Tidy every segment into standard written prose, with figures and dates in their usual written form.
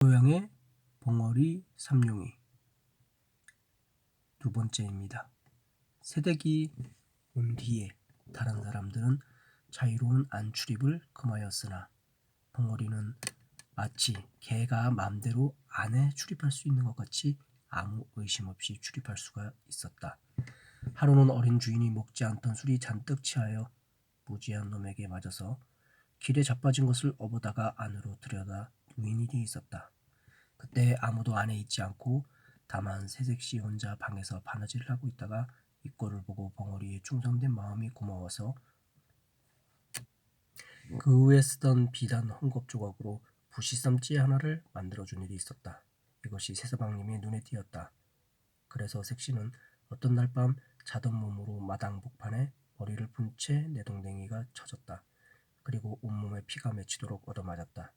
고양의 벙어리 삼룡이 두 번째입니다. 새댁이 온 뒤에 다른 사람들은 자유로운 안 출입을 금하였으나 벙어리는 마치 개가 마음대로 안에 출입할 수 있는 것 같이 아무 의심 없이 출입할 수가 있었다. 하루는 어린 주인이 먹지 않던 술이 잔뜩 취하여 무지한 놈에게 맞아서 길에 자빠진 것을 업어다가 안으로 들여다 누인 일이 있었다. 그때 아무도 안에 있지 않고 다만 새색시 혼자 방에서 바느질을 하고 있다가 이 꼴을 보고 벙어리의 충성된 마음이 고마워서 그 후에 쓰던 비단 헝겊 조각으로 부시쌈찌 하나를 만들어준 일이 있었다. 이것이 새서방님의 눈에 띄었다. 그래서 색시는 어떤 날 밤 자던 몸으로 마당 복판에 머리를 푼 채 내동댕이가 쳐졌다. 그리고 온몸에 피가 맺히도록 얻어맞았다.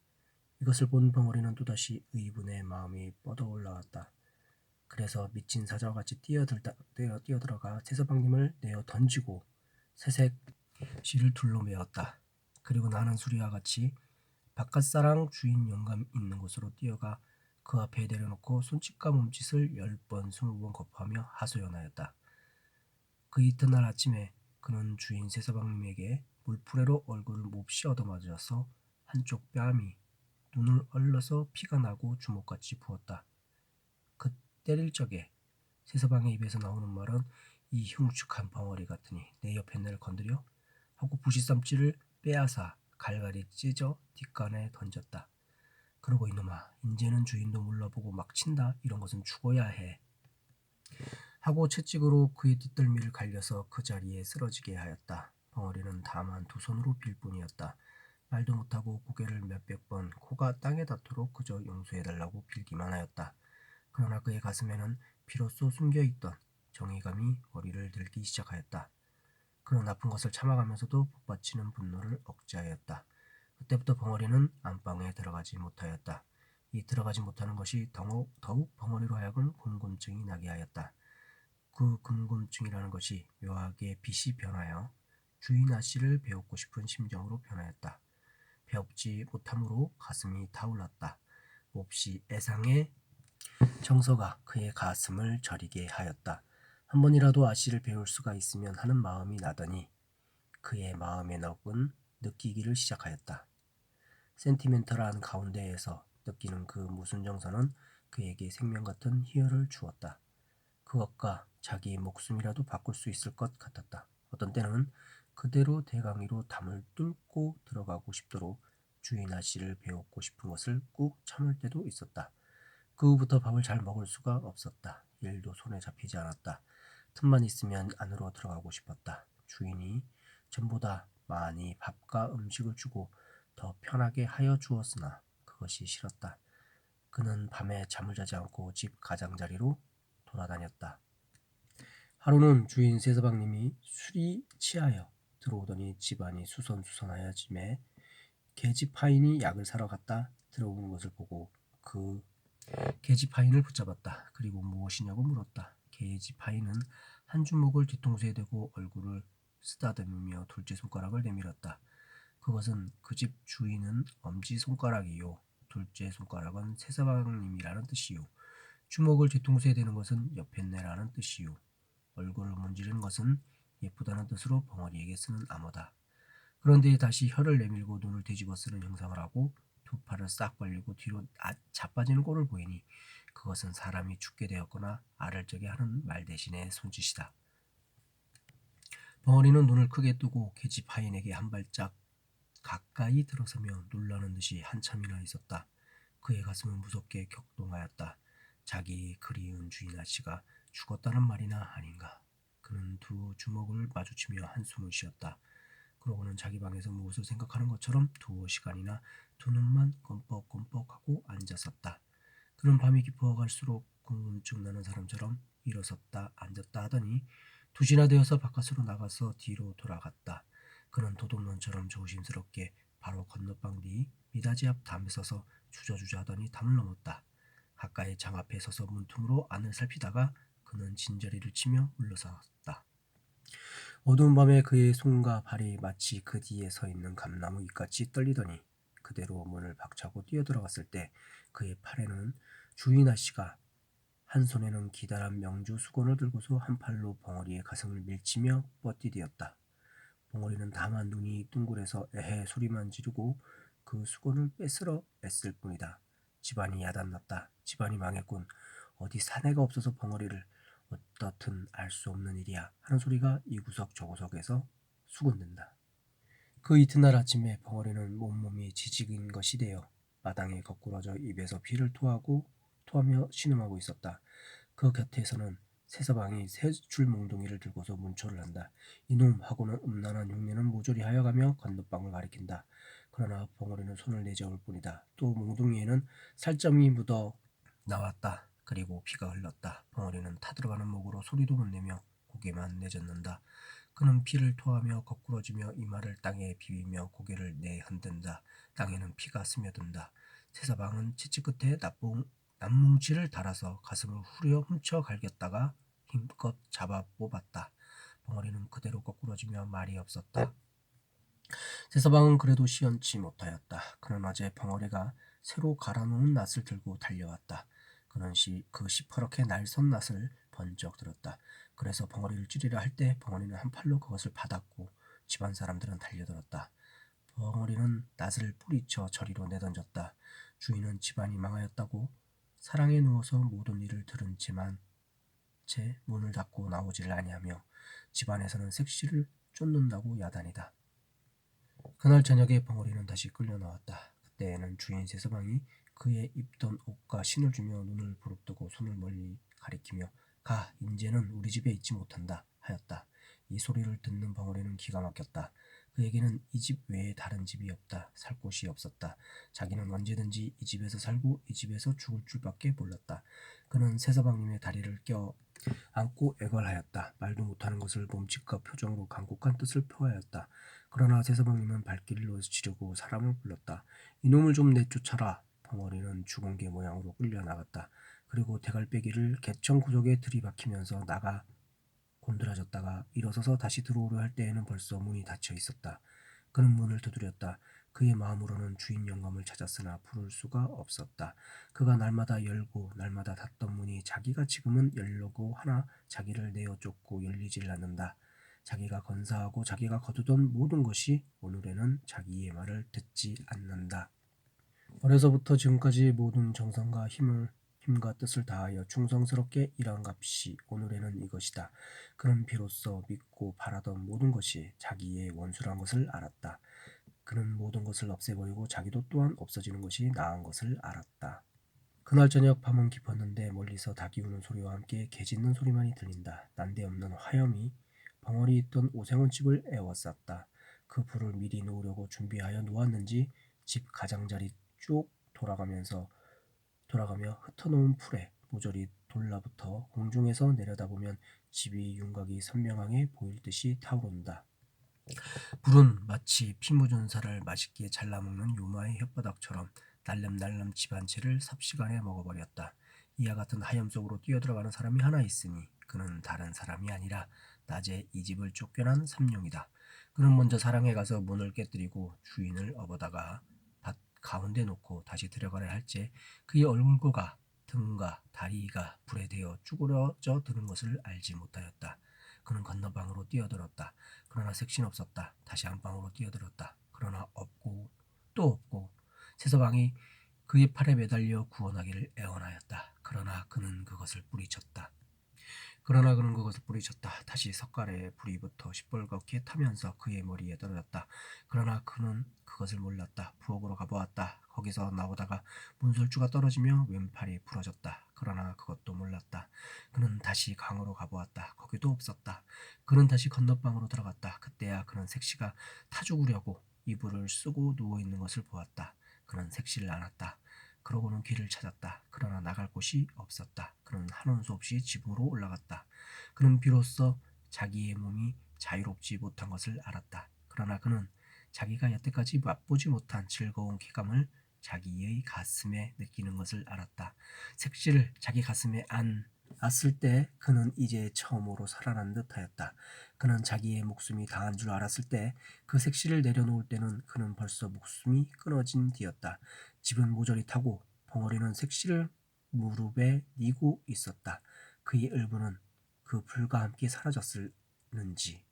이것을 본 벙어리는 또다시 의분의 마음이 뻗어올라왔다. 그래서 미친 사자와 같이 뛰어들어가 새서방님을 내어 던지고 새색 씨를 둘러 메었다. 그리고 나는 수리와 같이 바깥사랑 주인 영감 있는 곳으로 뛰어가 그 앞에 내려놓고 손짓과 몸짓을 10번 20번 거부하며 하소연하였다. 그 이튿날 아침에 그는 주인 새서방님에게 물풀에로 얼굴을 몹시 얻어맞아서 한쪽 뺨이 눈을 얼려서 피가 나고 주먹같이 부었다. 그 때릴 적에 새서방의 입에서 나오는 말은 이 흉측한 벙어리 같으니 내 옆에 날 건드려 하고 부시쌈치를 빼앗아 갈갈이 찢어 뒷간에 던졌다. 그러고 이놈아 인제는 주인도 몰라보고 막 친다. 이런 것은 죽어야 해. 하고 채찍으로 그의 뒷덜미를 갈려서 그 자리에 쓰러지게 하였다. 벙어리는 다만 두 손으로 빌 뿐이었다. 말도 못하고 고개를 몇백 번 코가 땅에 닿도록 그저 용서해달라고 빌기만 하였다. 그러나 그의 가슴에는 비로소 숨겨있던 정의감이 머리를 들기 시작하였다. 그런 나쁜 것을 참아가면서도 복받치는 분노를 억제하였다. 그때부터 벙어리는 안방에 들어가지 못하였다. 이 들어가지 못하는 것이 더욱 벙어리로 하여금 궁금증이 나게 하였다. 그 궁금증이라는 것이 묘하게 빛이 변하여 주인 아씨를 배웁고 싶은 심정으로 변하였다. 배웁지 못함으로 가슴이 타올랐다. 몹시 애상의 정서가 그의 가슴을 저리게 하였다. 한 번이라도 아씨를 배울 수가 있으면 하는 마음이 나더니 그의 마음의 넋은 느끼기를 시작하였다. 센티멘털한 가운데에서 느끼는 그 무슨 정서는 그에게 생명 같은 희열을 주었다. 그것과 자기 목숨이라도 바꿀 수 있을 것 같았다. 어떤 때는 그대로 대강이로 담을 뚫고 들어가고 싶도록 주인 아씨를 배우고 싶은 것을 꾹 참을 때도 있었다. 그 후부터 밥을 잘 먹을 수가 없었다. 일도 손에 잡히지 않았다. 틈만 있으면 안으로 들어가고 싶었다. 주인이 전보다 많이 밥과 음식을 주고 더 편하게 하여 주었으나 그것이 싫었다. 그는 밤에 잠을 자지 않고 집 가장자리로 돌아다녔다. 하루는 주인 새서방님이 술이 취하여 들어오더니 집안이 수선수선하여짐에 계집하인이 약을 사러 갔다 들어오는 것을 보고 그 계집하인을 붙잡았다. 그리고 무엇이냐고 물었다. 계집하인은 한 주먹을 뒤통수에 대고 얼굴을 쓰다듬으며 둘째 손가락을 내밀었다. 그것은 그 집 주인은 엄지손가락이요 둘째 손가락은 새서방님이라는 뜻이요 주먹을 뒤통수에 대는 것은 옆에내라는 뜻이요 얼굴을 문지르는 것은 예쁘다는 뜻으로 벙어리에게 쓰는 암호다. 그런데 다시 혀를 내밀고 눈을 뒤집어 쓰는 형상을 하고 두 팔을 싹 벌리고 뒤로 자빠지는 꼴을 보이니 그것은 사람이 죽게 되었거나 알을 적에 하는 말 대신의 손짓이다. 벙어리는 눈을 크게 뜨고 계집하인에게 한 발짝 가까이 들어서며 놀라는 듯이 한참이나 있었다. 그의 가슴은 무섭게 격동하였다. 자기 그리운 주인 아씨가 죽었다는 말이나 아닌가. 그는 두 주먹을 마주치며 한숨을 쉬었다. 그러고는 자기 방에서 무엇을 생각하는 것처럼 두어 시간이나 두 눈만 껌뻑껌뻑하고 앉았었다. 그는 밤이 깊어갈수록 궁금증 나는 사람처럼 일어섰다 앉았다 하더니 2시나 되어서 바깥으로 나가서 뒤로 돌아갔다. 그는 도둑놈처럼 조심스럽게 바로 건너방 뒤 미닫이 앞 담에 서서 주저주저 하더니 담을 넘었다. 가까이 장 앞에 서서 문틈으로 안을 살피다가 그는 진저리를 치며 물러섰다. 어두운 밤에 그의 손과 발이 마치 그 뒤에 서 있는 감나무 잎같이 떨리더니 그대로 문을 박차고 뛰어들어갔을 때 그의 팔에는 주인 아씨가 한 손에는 기다란 명주 수건을 들고서 한 팔로 벙어리의 가슴을 밀치며 뻗디디었다. 벙어리는 다만 눈이 둥글해서 에헤 소리만 지르고 그 수건을 뺏으러 애쓸 뿐이다. 집안이 야단났다. 집안이 망했군. 어디 사내가 없어서 벙어리를 어떻든 알 수 없는 일이야 하는 소리가 이 구석 저 구석에서 수군댄다. 그 이튿날 아침에 벙어리는 온몸이 지직인 것이 되어 마당에 거꾸러져 입에서 피를 토하며 신음하고 있었다. 그 곁에서는 새서방이 세 줄 몽둥이를 들고서 문초를 한다. 이놈 하고는 음란한 흉내는 모조리 하여가며 건너방을 가리킨다. 그러나 벙어리는 손을 내저을 뿐이다. 또 몽둥이에는 살점이 묻어 나왔다. 그리고 피가 흘렀다. 벙어리는 타들어가는 목으로 소리도 못 내며 고개만 내젓는다. 그는 피를 토하며 거꾸러지며 이마를 땅에 비비며 고개를 내흔든다. 땅에는 피가 스며든다. 새서방은 채찍 끝에 남뭉치를 달아서 가슴을 후려 훔쳐 갈겼다가 힘껏 잡아 뽑았다. 벙어리는 그대로 거꾸러지며 말이 없었다. 새서방은 그래도 시원치 못하였다. 그는 어제 벙어리가 새로 갈아놓은 낫을 들고 달려왔다. 그는 그 시퍼렇게 날선 낫을 번쩍 들었다. 그래서 벙어리를 찌르려 할 때 벙어리는 한 팔로 그것을 받았고 집안 사람들은 달려들었다. 벙어리는 낫을 뿌리쳐 저리로 내던졌다. 주인은 집안이 망하였다고 사랑에 누워서 모든 일을 들은 채 문을 닫고 나오지를 아니하며 집안에서는 색시를 쫓는다고 야단이다. 그날 저녁에 벙어리는 다시 끌려 나왔다. 그때에는 주인 새서방이 그의 입던 옷과 신을 주며 눈을 부릅뜨고 손을 멀리 가리키며 가, 인제는 우리 집에 있지 못한다 하였다. 이 소리를 듣는 벙어리는 기가 막혔다. 그에게는 이 집 외에 다른 집이 없다. 살 곳이 없었다. 자기는 언제든지 이 집에서 살고 이 집에서 죽을 줄밖에 몰랐다. 그는 새서방님의 다리를 껴 안고 애걸하였다. 말도 못하는 것을 몸짓과 표정으로 간곡한 뜻을 표하였다. 그러나 새서방님은 발길을 놓치려고 사람을 불렀다. 이놈을 좀 내쫓아라. 벙어리는 죽은 개 모양으로 끌려나갔다. 그리고 대갈배기를 개청 구석에 들이박히면서 나가 곤드라졌다가 일어서서 다시 들어오려 할 때에는 벌써 문이 닫혀 있었다. 그는 문을 두드렸다. 그의 마음으로는 주인 영감을 찾았으나 부를 수가 없었다. 그가 날마다 열고 날마다 닫던 문이 자기가 지금은 열려고 하나 자기를 내어 쫓고 열리질 않는다. 자기가 건사하고 자기가 거두던 모든 것이 오늘에는 자기의 말을 듣지 않는다. 어려서부터 지금까지 모든 정성과 힘과 뜻을 다하여 충성스럽게 일한 값이 오늘에는 이것이다. 그는 비로소 믿고 바라던 모든 것이 자기의 원수란 것을 알았다. 그는 모든 것을 없애버리고 자기도 또한 없어지는 것이 나은 것을 알았다. 그날 저녁 밤은 깊었는데 멀리서 닭이 우는 소리와 함께 개 짖는 소리만이 들린다. 난데없는 화염이 벙어리 있던 오색원집을 에워쌌다. 그 불을 미리 놓으려고 준비하여 놓았는지 집 가장자리 쭉 돌아가며 흩어놓은 풀에 모조리 돌라붙어 공중에서 내려다보면 집이 윤곽이 선명하게 보일 듯이 타오른다. 불은 마치 피 묻은 살을 맛있게 잘라먹는 요마의 혓바닥처럼 날름날름 집 한 채를 삽시간에 먹어버렸다. 이와 같은 하염 속으로 뛰어들어가는 사람이 하나 있으니 그는 다른 사람이 아니라 낮에 이 집을 쫓겨난 삼룡이다. 그는 먼저 사랑에 가서 문을 깨뜨리고 주인을 업어다가 밭 가운데 놓고 다시 들어가려 할지 그의 얼굴과 등과 다리가 불에 대어 쭈그러져 드는 것을 알지 못하였다. 그는 건너방으로 뛰어들었다. 그러나 색신 없었다. 다시 안방으로 뛰어들었다. 그러나 없고 또 없고 새서방이 그의 팔에 매달려 구원하기를 애원하였다. 그러나 그는 그것을 뿌리쳤다. 다시 석갈에 불이 붙어 시뻘겋게 타면서 그의 머리에 떨어졌다. 그러나 그는 그것을 몰랐다. 부엌으로 가보았다. 거기서 나오다가 문설주가 떨어지며 왼팔이 부러졌다. 그러나 그것도 몰랐다. 그는 다시 강으로 가보았다. 거기도 없었다. 그는 다시 건너방으로 들어갔다. 그때야 그는 색시가 타죽으려고 이불을 쓰고 누워있는 것을 보았다. 그는 색시를 안았다. 그러고는 길을 찾았다. 그러나 나갈 곳이 없었다. 그는 한원 수 없이 집으로 올라갔다. 그는 비로소 자기의 몸이 자유롭지 못한 것을 알았다. 그러나 그는 자기가 여태까지 맛보지 못한 즐거운 쾌감을 자기의 가슴에 느끼는 것을 알았다. 색시를 자기 가슴에 났을 때 그는 이제 처음으로 살아난 듯하였다. 그는 자기의 목숨이 다한 줄 알았을 때 그 색시를 내려놓을 때는 그는 벌써 목숨이 끊어진 뒤였다. 집은 모조리 타고 벙어리는 색시를 무릎에 니고 있었다. 그의 을부는 그 불과 함께 사라졌을는지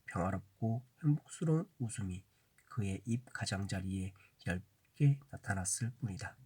평화롭고 행복스러운 웃음이 그의 입 가장자리에 얇게 나타났을 뿐이다.